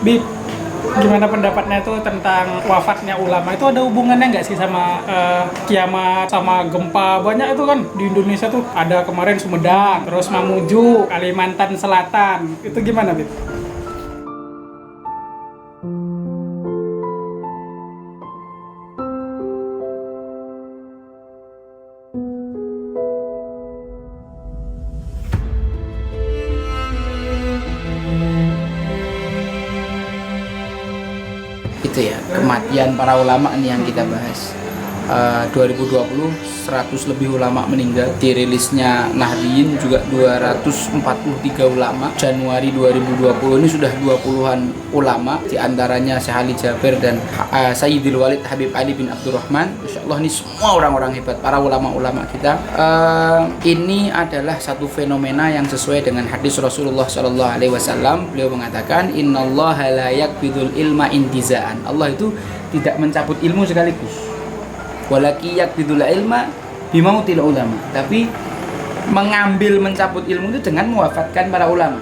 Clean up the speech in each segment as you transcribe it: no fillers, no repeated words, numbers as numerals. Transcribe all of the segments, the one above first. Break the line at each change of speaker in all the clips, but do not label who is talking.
Bib, gimana pendapatnya tuh tentang wafatnya ulama itu ada hubungannya nggak sih sama kiamat, sama gempa? Banyak itu kan di Indonesia tuh, ada kemarin Sumedang, terus Mamuju, Kalimantan Selatan. Itu gimana, Bib?
Itu ya, kematian para ulama nih yang kita bahas. 2020 100 lebih ulama meninggal. Dirilisnya Nahdliyin juga 243 ulama. Januari 2020 ini sudah 20-an ulama, di antaranya Syekh Ali Jabir dan Sayyidil Walid Habib Ali bin Abdurrahman. Insyaallah ini semua orang-orang hebat, para ulama-ulama kita. Ini adalah satu fenomena yang sesuai dengan hadis Rasulullah SAW. Beliau mengatakan, innallaha la yakbidul ilma intiza'an. Allah itu tidak mencabut ilmu sekaligus. Walaki yakbidul ilma bimautil ulama. Tapi mencabut ilmu itu dengan mewafatkan para ulama.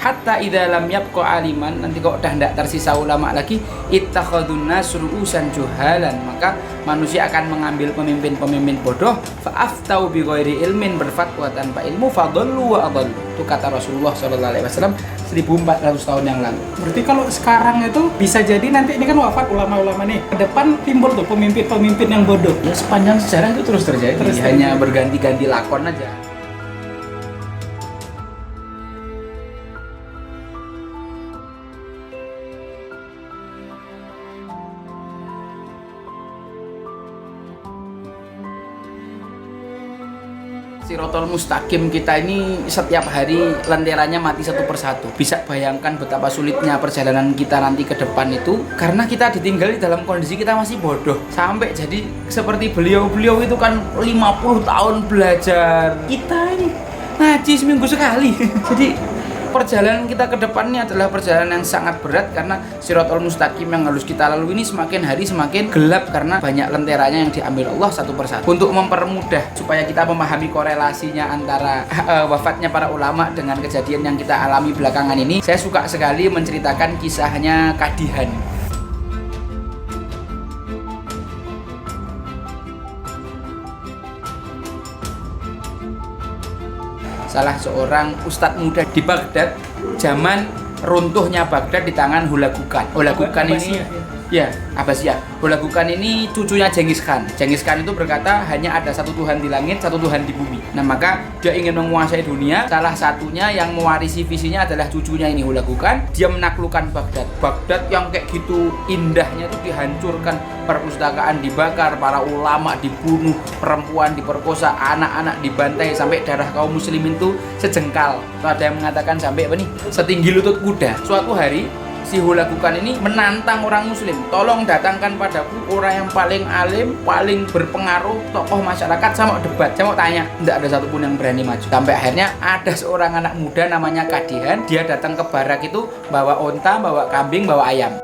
Hatta idza lam yabqa aliman, nanti kok udah tidak tersisa ulama lagi, ittakhadun nas ru'usan juhalan, maka manusia akan mengambil pemimpin-pemimpin bodoh, fa'aftau bi ghairi ilmin, berfatwa tanpa ilmu, fadallu wa adallu. Itu kata Rasulullah SAW 1400 tahun yang lalu.
Berarti kalau sekarang itu bisa jadi nanti ini kan wafat ulama-ulama nih, ke depan timbul tuh pemimpin-pemimpin yang bodoh.
Ya sepanjang sejarah itu terus terjadi, hanya berganti-ganti lakon aja. Sirotol Mustaqim kita ini setiap hari lenderanya mati satu persatu. Bisa bayangkan betapa sulitnya perjalanan kita nanti ke depan itu, karena kita ditinggal dalam kondisi kita masih bodoh. Sampai jadi seperti beliau-beliau itu kan 50 tahun belajar. Kita ini ngaji seminggu sekali. Jadi perjalanan kita ke depannya adalah perjalanan yang sangat berat, karena Sirotol Mustaqim yang harus kita lalui ini semakin hari semakin gelap karena banyak lenteranya yang diambil Allah satu persatu. Untuk mempermudah supaya kita memahami korelasinya antara wafatnya para ulama dengan kejadian yang kita alami belakangan ini, saya suka sekali menceritakan kisahnya Kadihan. Salah seorang ustadz muda di Baghdad, zaman runtuhnya Baghdad di tangan Hulagukan. Hulagukan ini ya Abbasiyah. Hulagukan ini cucunya Genghis Khan. Genghis Khan itu berkata hanya ada satu Tuhan di langit, satu Tuhan di bumi. Nah, maka dia ingin menguasai dunia. Salah satunya yang mewarisi visinya adalah cucunya ini, Hulagukan. Dia menaklukkan Baghdad. Baghdad yang kayak gitu indahnya itu dihancurkan, perpustakaan dibakar, para ulama dibunuh, perempuan diperkosa, anak-anak dibantai sampai darah kaum muslimin itu sejengkal. Ada yang mengatakan sampai apa nih? Setinggi lutut kuda. Suatu hari si Hulagukan ini menantang orang muslim, tolong datangkan padaku orang yang paling alim, paling berpengaruh, tokoh masyarakat, saya mau debat, saya mau tanya. Tidak ada satupun yang berani maju. Sampai akhirnya ada seorang anak muda namanya Kadihan, dia datang ke barak itu bawa onta, bawa kambing, bawa ayam.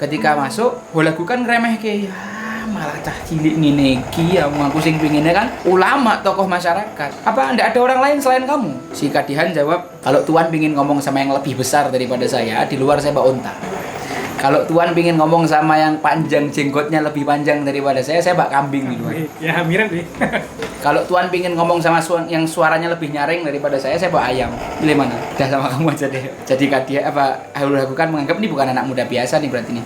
Ketika masuk, Hulagukan ngeremeh kayak malah cah cilik ngene iki ya, aku sing pinginnya kan ulama, tokoh masyarakat. Apa ndak ada orang lain selain kamu? Si Kadihan jawab, kalau Tuan pingin ngomong sama yang lebih besar daripada saya, di luar saya bawa unta. Kalau Tuan pingin ngomong sama yang panjang jenggotnya lebih panjang daripada saya bawa kambing di luar.
Ya mirip nih.
Kalau Tuan pingin ngomong sama yang suaranya lebih nyaring daripada saya bawa ayam. Pilih mana? Udah sama kamu aja deh. Jadi Kadihan Hulagukan menganggap ini bukan anak muda biasa nih berarti nih.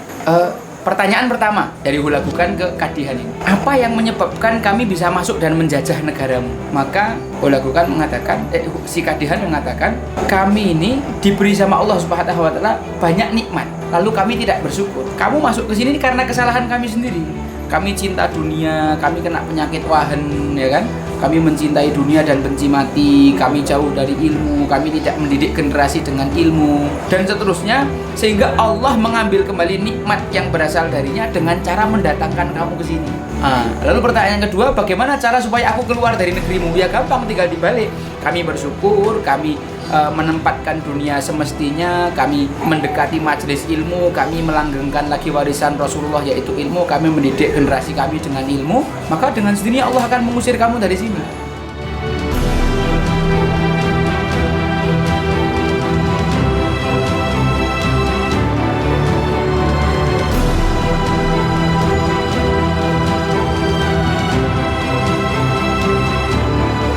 Pertanyaan pertama dari Hulagukan ke Kadihan ini, apa yang menyebabkan kami bisa masuk dan menjajah negaramu? Maka Hulagukan mengatakan, si Kadihan mengatakan, kami ini diberi sama Allah Subhanahu wa Ta'ala banyak nikmat, lalu kami tidak bersyukur. Kamu masuk ke sini karena kesalahan kami sendiri. Kami cinta dunia, kami kena penyakit wahan, ya kan? Kami mencintai dunia dan benci mati, kami jauh dari ilmu, kami tidak mendidik generasi dengan ilmu, dan seterusnya, sehingga Allah mengambil kembali nikmat yang berasal darinya dengan cara mendatangkan kamu ke sini. Lalu pertanyaan kedua, bagaimana cara supaya aku keluar dari negerimu? Ya gampang, tinggal dibalik. Kami bersyukur, kami menempatkan dunia semestinya, kami mendekati majelis ilmu, kami melanggengkan lagi warisan Rasulullah yaitu ilmu, kami mendidik generasi kami dengan ilmu, maka dengan sendirinya Allah akan mengusir kamu dari sini.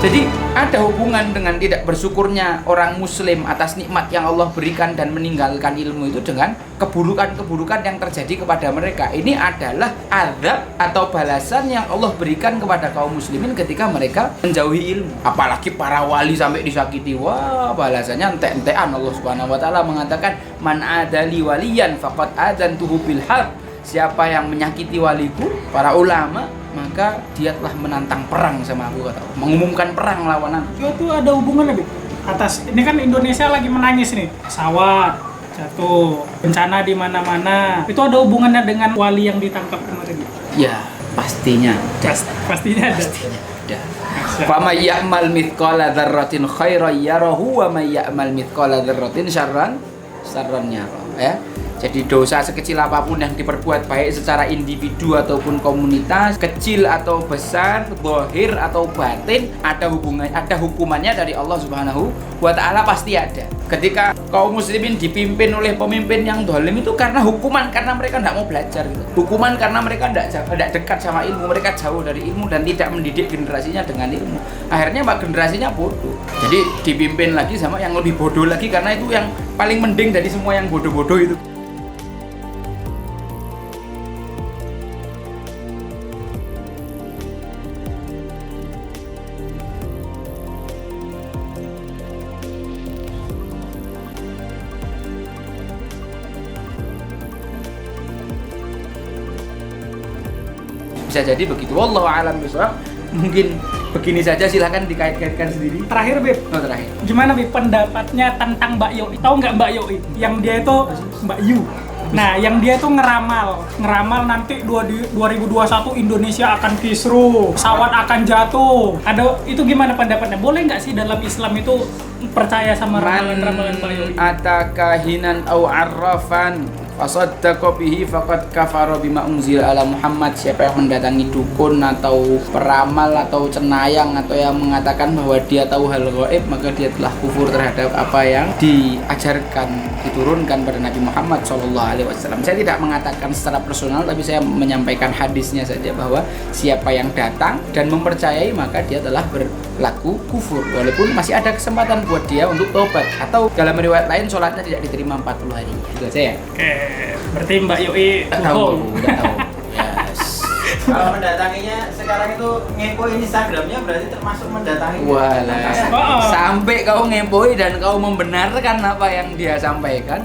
Jadi ada hubungan dengan tidak bersyukurnya orang muslim atas nikmat yang Allah berikan dan meninggalkan ilmu itu dengan keburukan-keburukan yang terjadi kepada mereka. Ini adalah azab atau balasan yang Allah berikan kepada kaum muslimin ketika mereka menjauhi ilmu. Apalagi para wali sampai disakiti. Wah, balasannya ente-entean. Allah Subhanahu wa taala mengatakan, "Man adali waliyan faqad adantuhu bil harb." Siapa yang menyakiti waliku, para ulama, maka dia telah menantang perang sama aku, kata Allah. Mengumumkan perang lawanan.
Itu ada hubungannya, Bib? Atas ini kan Indonesia lagi menangis nih. Pesawat jatuh, bencana di mana-mana. Itu ada hubungannya dengan wali yang ditangkap kemarin?
Ya, pastinya.
Pastinya ada.
Ada. Fa may ya'mal mithqala dzarratin khairan yarahu wa may ya'mal mithqala dzarratin syarran yarahu. Ya. Jadi dosa sekecil apapun yang diperbuat baik secara individu ataupun komunitas, kecil atau besar, zahir atau batin, ada hukumannya dari Allah Subhanahu wa taala, pasti ada. Ketika kaum muslimin dipimpin oleh pemimpin yang zalim itu karena hukuman, karena mereka tidak mau belajar gitu. Hukuman karena mereka tidak dekat sama ilmu, mereka jauh dari ilmu dan tidak mendidik generasinya dengan ilmu. Akhirnya generasinya bodoh. Jadi dipimpin lagi sama yang lebih bodoh lagi, karena itu yang paling mending dari semua yang bodoh-bodoh itu. Bisa jadi begitu. Wallahu a'lam bishawab. Mungkin begini saja, silahkan dikait-kaitkan sendiri.
Terakhir, Bib.
Oh, terakhir.
Gimana, Bib, pendapatnya tentang Mbak Yoi? Tahu nggak Mbak Yoi? Yang dia itu Mbak Yu. Nah, yang dia itu ngeramal nanti 2021 Indonesia akan kisruh, pesawat akan jatuh. Ada itu gimana pendapatnya? Boleh nggak sih dalam Islam itu percaya sama ramalan-ramalan Mbak Yoi?
Atakahinan au arrafan fasaddaqa bihi faqad kafara bima unzila ala Muhammad. Siapa yang mendatangi dukun atau peramal atau cenayang atau yang mengatakan bahwa dia tahu hal gaib, maka dia telah kufur terhadap apa yang diajarkan, diturunkan pada Nabi Muhammad SAW. Saya tidak mengatakan secara personal, tapi saya menyampaikan hadisnya saja, bahwa siapa yang datang dan mempercayai maka dia telah berlaku kufur, walaupun masih ada kesempatan buat dia untuk tobat, atau dalam riwayat lain sholatnya tidak diterima 40 hari. Itu saya.
Berarti Mbak Yoi
Nggak tahu. Yes.
Kalau mendatanginya sekarang itu ngepoin Instagramnya berarti termasuk mendatangi.
Walah. Sampai kau ngepoi dan kau membenarkan apa yang dia sampaikan,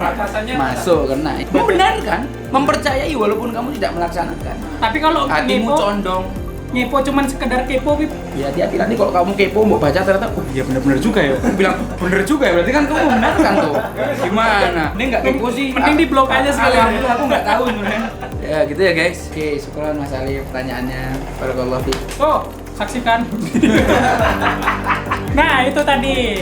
masuk kena. Membenarkan, mempercayai walaupun kamu tidak melaksanakan.
Tapi kalau
hatimu condong.
Ngepo cuman sekedar kepo, Bib.
Ya hati-hati nanti kalau kamu kepo mau baca ternyata oh iya benar-benar juga ya. Aku bilang benar juga ya, berarti kan kamu membenarkan tuh. Gimana? Ini enggak kepo sih.
Mending di blok aja sekalian.
Aku enggak tahu sebenarnya. Ya gitu ya guys. Oke, syukran Mas Ali pertanyaannya. Barakallahu fiik.
Oh, saksikan. Nah, itu tadi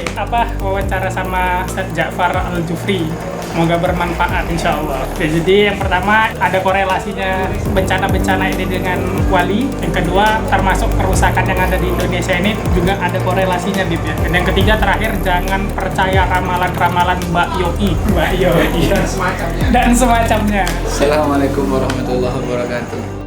wawancara sama Ustaz Ja'far Al-Jufri. Semoga bermanfaat insyaallah. Oke, jadi yang pertama ada korelasinya bencana-bencana ini dengan wali. Yang kedua termasuk kerusakan yang ada di Indonesia ini juga ada korelasinya, Bib ya. Dan yang ketiga terakhir, jangan percaya ramalan-ramalan Mbak Yoi dan semacamnya.
Assalamualaikum warahmatullahi wabarakatuh.